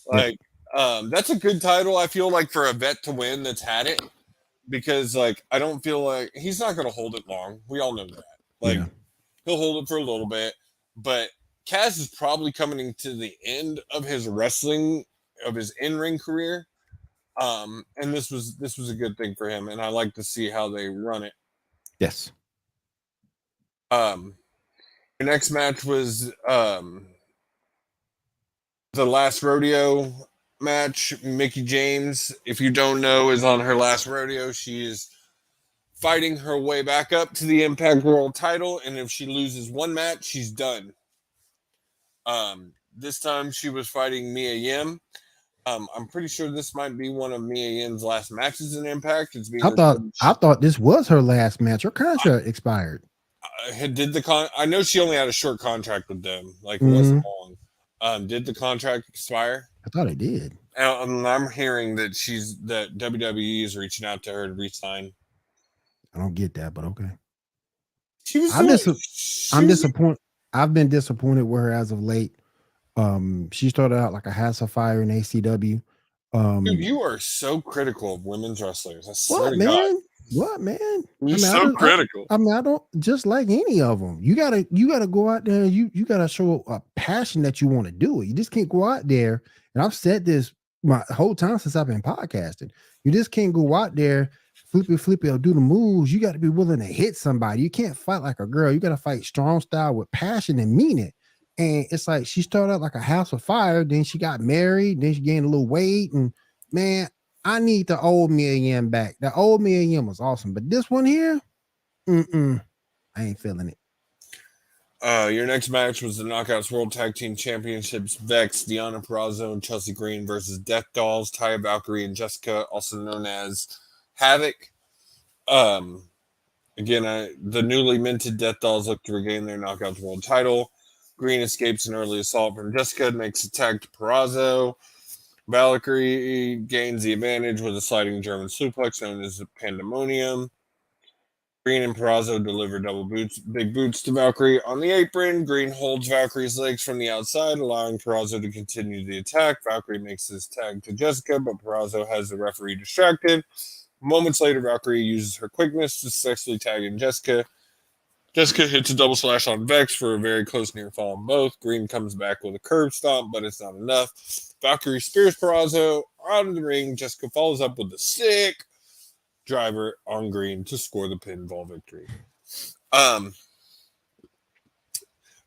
Like, that's a good title, I feel like, for a vet to win that's had it. Because, like, I don't feel like he's not going to hold it long. We all know that. Like, he'll hold it for a little bit. But Kaz is probably coming to the end of his wrestling, of his in-ring career. And this was a good thing for him. And I like to see how they run it. Yes. The next match was the last rodeo match. Mickie James, if you don't know, is on her last rodeo. She is fighting her way back up to the Impact World title, and if she loses one match, she's done. This time she was fighting Mia Yim. I'm pretty sure this might be one of Mia Yim's last matches in Impact. I thought this was her last match. Her contract expired. I know she only had a short contract with them, like it wasn't long. Did the contract expire? I thought it did. And I'm hearing that that WWE is reaching out to her to re-sign. I don't get that, but okay. I'm disappointed. I've been disappointed with her as of late. She started out like a house of fire in ACW. Dude, you are so critical of women's wrestlers. I swear to man? God. What, man? You're so critical. I don't just like any of them. You gotta go out there. You gotta show a passion that you want to do it. You just can't go out there. And I've said this my whole time since I've been podcasting. You just can't go out there, flippy, or do the moves. You got to be willing to hit somebody. You can't fight like a girl. You got to fight strong style with passion and mean it. And it's like she started out like a house of fire. Then she got married. Then she gained a little weight. And man, I need the old Mia Yim back. The old Mia Yim was awesome. But this one here, I ain't feeling it. Your next match was the Knockouts World Tag Team Championships. Vex, Deonna Purrazzo, and Chelsea Green versus Death Dolls, Taya Valkyrie, and Jessica, also known as Havoc. Again, the newly minted Death Dolls look to regain their Knockouts World title. Green escapes an early assault from Jessica and makes a tag to Purrazzo. Valkyrie gains the advantage with a sliding German suplex known as Pandemonium. Green and Purrazzo deliver big boots to Valkyrie on the apron. Green holds Valkyrie's legs from the outside, allowing Purrazzo to continue the attack. Valkyrie makes this tag to Jessica, but Purrazzo has the referee distracted. Moments later, Valkyrie uses her quickness to successfully tag in Jessica. Jessica hits a double slash on Vex for a very close near fall on both. Green comes back with a curb stomp, but it's not enough. Valkyrie spears Purrazzo out of the ring. Jessica follows up with a sick driver on Green to score the pinfall victory.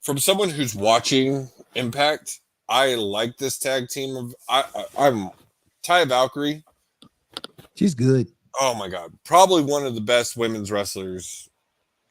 from someone who's watching Impact, I like this tag team of I'm Taya Valkyrie. She's good. Oh my god, probably one of the best women's wrestlers.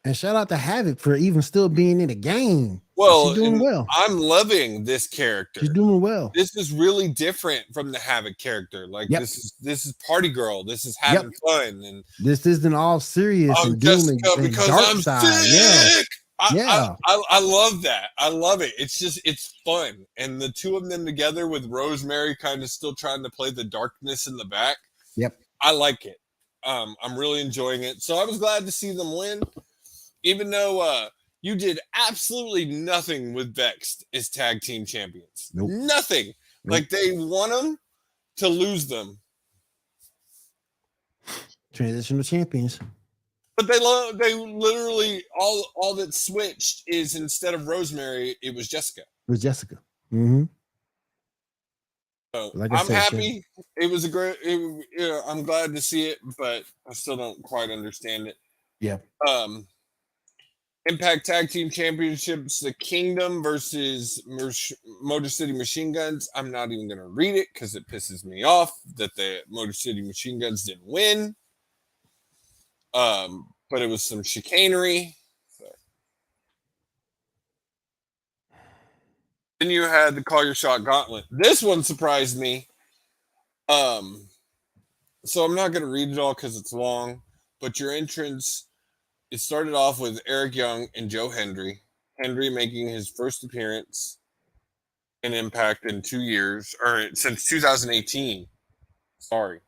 And shout out to Havoc for even still being in the game. Well, She's doing well. I'm loving this character. She's doing well. This is really different from the Havoc character. Like Yep. this is party girl. This is having fun, and this isn't all serious and doom and because dark I'm side. sick. Yeah. I love that. I love it. It's fun, and the two of them together with Rosemary kind of still trying to play the darkness in the back. Yep. I like it. I'm really enjoying it. So I was glad to see them win, even though you did absolutely nothing with Vexed as tag team champions. Nope. Nothing. Nope. Like they want them to lose them. Transitional champions. But they literally all that switched is instead of Rosemary, it was Jessica. It was Jessica. Mm-hmm. So Like I'm happy. It was a great. I'm glad to see it, but I still don't quite understand it. Yeah. Impact Tag Team Championships: The Kingdom versus Motor City Machine Guns. I'm not even going to read it because it pisses me off that the Motor City Machine Guns didn't win. But it was some chicanery. So. Then you had the Call Your Shot Gauntlet. This one surprised me. So I'm not going to read it all because it's long. But your entrance, it started off with Eric Young and Joe Hendry. Hendry making his first appearance in Impact in 2 years, or since 2018. Sorry.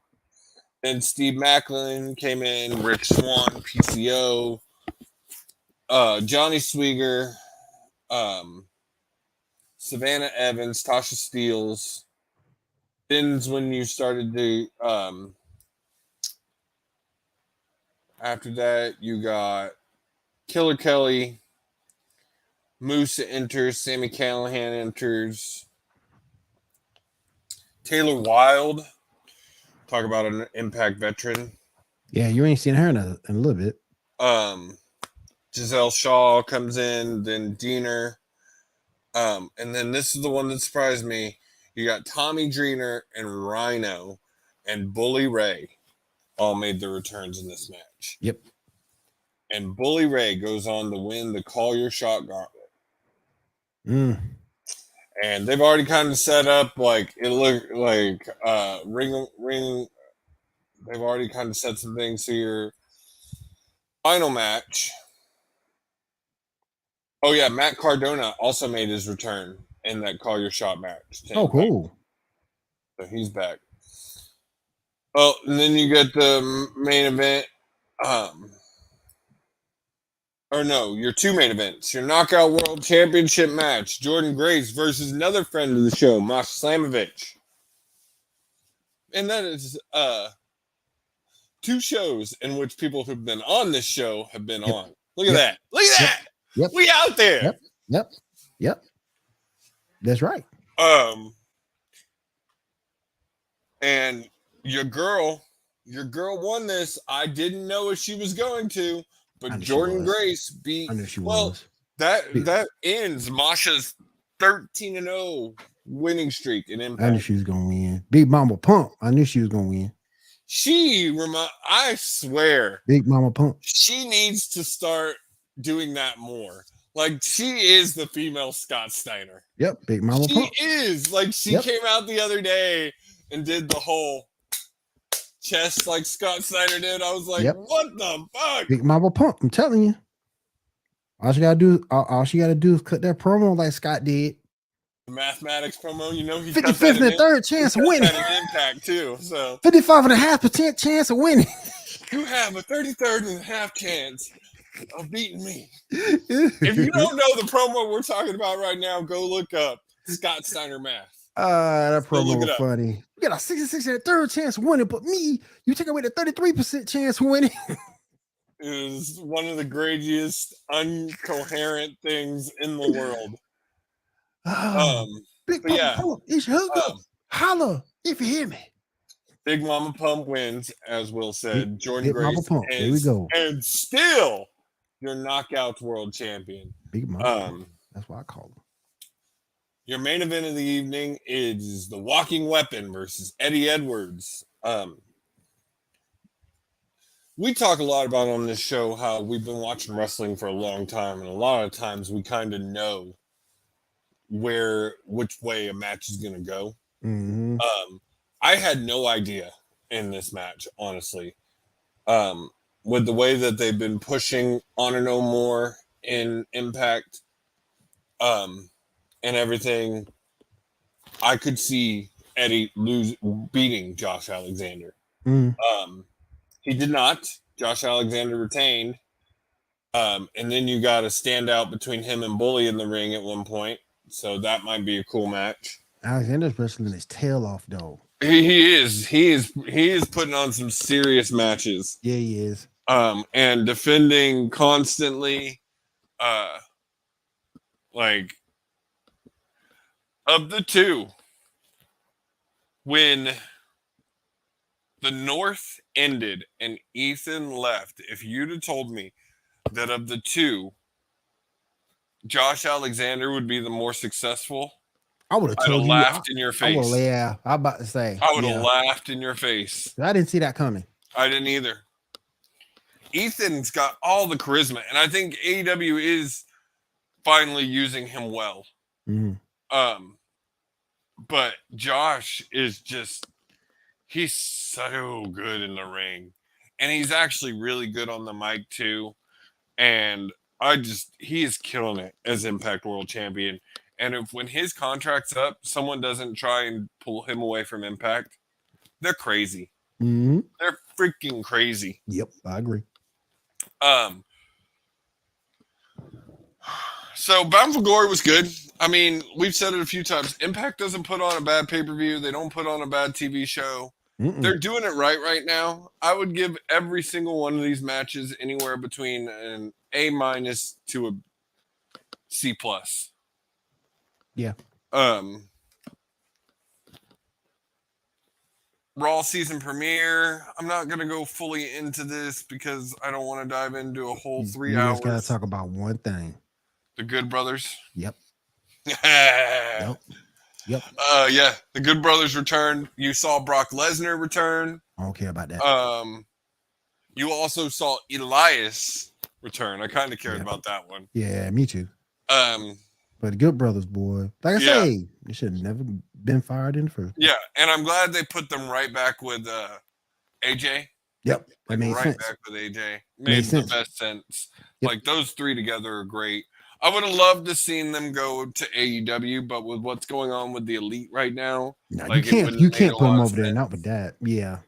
Then Steve Macklin came in, Rich Swann, PCO, Johnny Swigger, Savannah Evans, Tasha Steeles. Then's when you started to after that you got Killer Kelly, Moose enters, Sammy Callahan enters, Taylor Wilde. Talk about an Impact veteran. Yeah, you ain't seen her in a little bit. Giselle Shaw comes in, then Diener. And then this is the one that surprised me. You got Tommy Dreamer and Rhino and Bully Ray all made their returns in this match. Yep. And Bully Ray goes on to win the Call Your Shot Gauntlet. And they've already kind of set up like it looked like ring. They've already kind of set some things here. Final match. Oh yeah, Matt Cardona also made his return in that Call Your Shot match. Oh, cool. So he's back. Oh, and then you get the main event. Or no, your two main events. Your Knockout World Championship match. Jordan Grace versus another friend of the show, Masha Slamovich. And that is two shows in which people who've been on this show have been on. Look at that. Look at that. Yep. We out there. Yep. That's right. And your girl won this. I didn't know if she was going to. But Jordan Grace beat. I knew she was. That ends Masha's 13-0 winning streak in Impact. I knew she was gonna win. Big Mama Pump. I knew she was gonna win. I swear, Big Mama Pump. she needs to start doing that more. Like she is the female Scott Steiner. Yep, Big Mama Pump. She is. Like she came out the other day and did the whole chest like Scott Steiner did. I was like, what the fuck? Big Mama Pump. I'm telling you. All she gotta do is cut that promo like Scott did. The mathematics promo, you know, he 55th and third chance of winning. Impact too. So 55.5% chance of winning. You have a 33.5 chance of beating me. If you don't know the promo we're talking about right now, go look up Scott Steiner math. That promo was funny. You got a 66 and a third chance of winning, but me, you take away the 33% chance of winning. It is one of the greatest uncoherent things in the world. Big Mama Pump, it's hook. Holla if you hear me. Big Mama Pump wins, as Will said. Jordan Big Grace Mama Pump. Here we go. And still your Knockout World Champion. Big Mama. That's what I call them. Your main event of the evening is the Walking Weapon versus Eddie Edwards. We talk a lot about on this show how we've been watching wrestling for a long time, and a lot of times we kind of know which way a match is going to go. Mm-hmm. I had no idea in this match, honestly. With the way that they've been pushing Honor No More in Impact, and everything, I could see Eddie beating Josh Alexander. Mm. He did not. Josh Alexander retained. And then you got a standout between him and Bully in the ring at one point. So that might be a cool match. Alexander's wrestling his tail off, though. He is putting on some serious matches. Yeah, he is. And defending constantly. Like, of the two, when the North ended and Ethan left, if you'd have told me that of the two, Josh Alexander would be the more successful, I would have I'd have told you. laughed in your face. I'm about to say. I would have laughed in your face. I didn't see that coming. I didn't either. Ethan's got all the charisma, and I think AEW is finally using him well. Mm-hmm. But Josh is he's so good in the ring, and he's actually really good on the mic too. And he is killing it as Impact World Champion. And when his contract's up, someone doesn't try and pull him away from Impact, they're crazy. Mm-hmm. They're freaking crazy. Yep, I agree. So Bound for Glory was good. I mean, we've said it a few times. Impact doesn't put on a bad pay-per-view. They don't put on a bad TV show. Mm-mm. They're doing it right now. I would give every single one of these matches anywhere between an A- to a C+. Yeah. Raw season premiere. I'm not going to go fully into this because I don't want to dive into a whole 3 hours. You just got to talk about one thing. The Good Brothers. Yep. Yep. Yep. Yeah, the Good Brothers return. You saw Brock Lesnar return. I don't care about that. You also saw Elias return. I kind of cared about that one. Yeah, me too. But the Good Brothers, boy, like I say, they should have never been fired in the first. Yeah, and I'm glad they put them right back with AJ. Yep, that made sense. Back with AJ made the best sense. Yep. Like those three together are great. I would have loved to seen them go to AEW, but with what's going on with the Elite right now, no, you can't put them over there. Not with that. Yeah.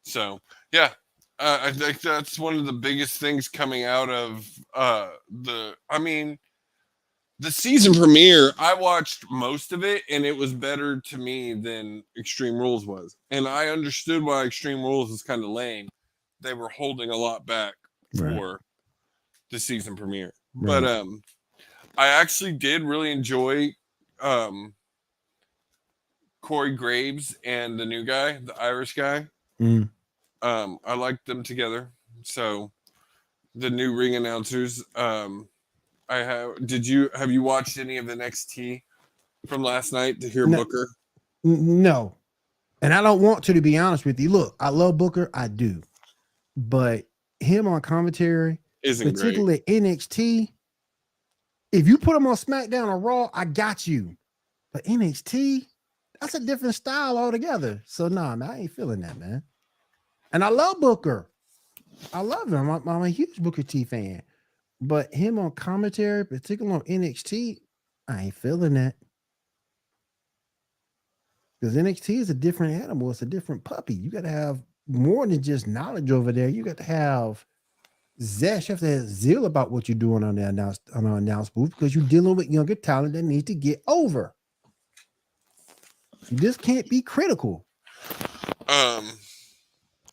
So yeah, I think that's one of the biggest things coming out of the season premiere. I watched most of it, and it was better to me than Extreme Rules was, and I understood why Extreme Rules was kind of lame. They were holding a lot back for the season premiere. Right. But I actually did really enjoy Corey Graves and the new guy, the Irish guy. I liked them together. So the new ring announcers. Have you watched any of the NXT from last night to hear Booker? No. And I don't want to be honest with you. Look, I love Booker, I do. But him on commentary, particularly NXT, if you put him on SmackDown or Raw, I got you. But NXT, that's a different style altogether. So nah, man, I ain't feeling that, man. And I love Booker. I love him. I'm a huge Booker T fan. But him on commentary, particularly on NXT, I ain't feeling that. Because NXT is a different animal. It's a different puppy. You got to have more than just knowledge over there. You got to have zest. You have to have zeal about what you're doing on the announce booth, because you're dealing with younger talent that needs to get over. You just can't be critical.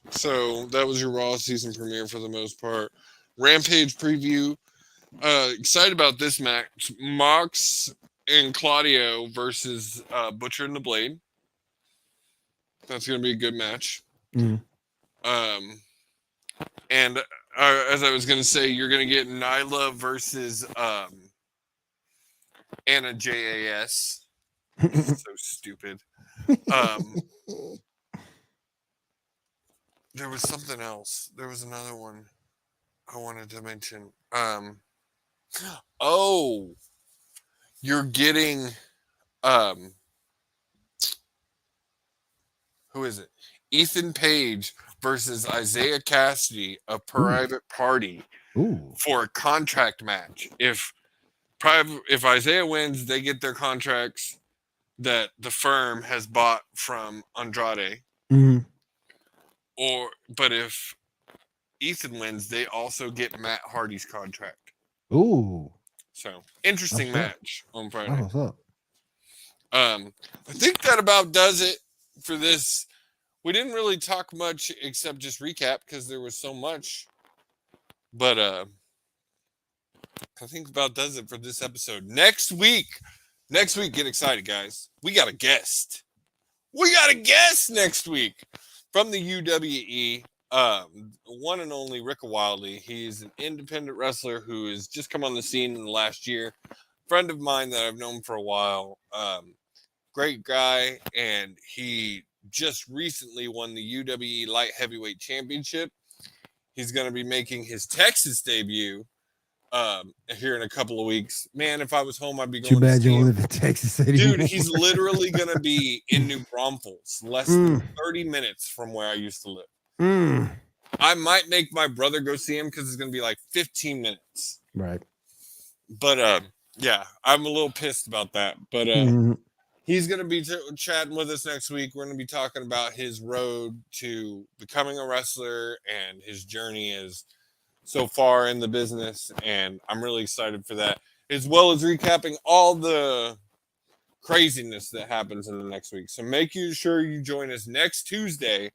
So that was your Raw season premiere for the most part. Rampage preview. Excited about this match. Mox and Claudio versus Butcher and the Blade. That's going to be a good match. Mm. And as I was going to say, you're going to get Nyla versus Anna JAS. So stupid. There was something else. There was another one I wanted to mention. Oh, you're getting who is it? Ethan Page versus Isaiah Cassidy, a private party, for a contract match. If Isaiah wins, they get their contracts that the firm has bought from Andrade. Mm-hmm. But if Ethan wins, they also get Matt Hardy's contract. Ooh. So interesting match on Friday. What's up? I think that about does it for this. We didn't really talk much except just recap because there was so much. But I think about does it for this episode. Next week, get excited, guys. We got a guest. Next week from the UWE. One and only Rick Wildey. He's an independent wrestler who has just come on the scene in the last year. Friend of mine that I've known for a while. Great guy, and he just recently won the UWE Light Heavyweight Championship. He's going to be making his Texas debut here in a couple of weeks. Man, if I was home, I'd be going. Too bad you don't live in Texas anymore. Dude, he's literally going to be in New Braunfels, less than 30 minutes from where I used to live. I might make my brother go see him because it's going to be like 15 minutes. Right. But yeah, I'm a little pissed about that. But he's going to be chatting with us next week. We're going to be talking about his road to becoming a wrestler and his journey as so far in the business. And I'm really excited for that, as well as recapping all the craziness that happens in the next week. So make sure you join us next Tuesday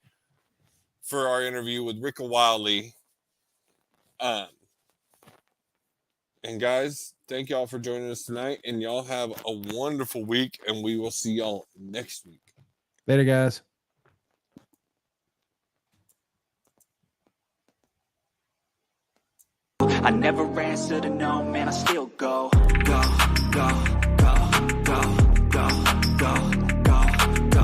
for our interview with Rick Wildey. And guys, thank y'all for joining us tonight. And y'all have a wonderful week. And we will see y'all next week. Later, guys. I never answer to no, man, I still go.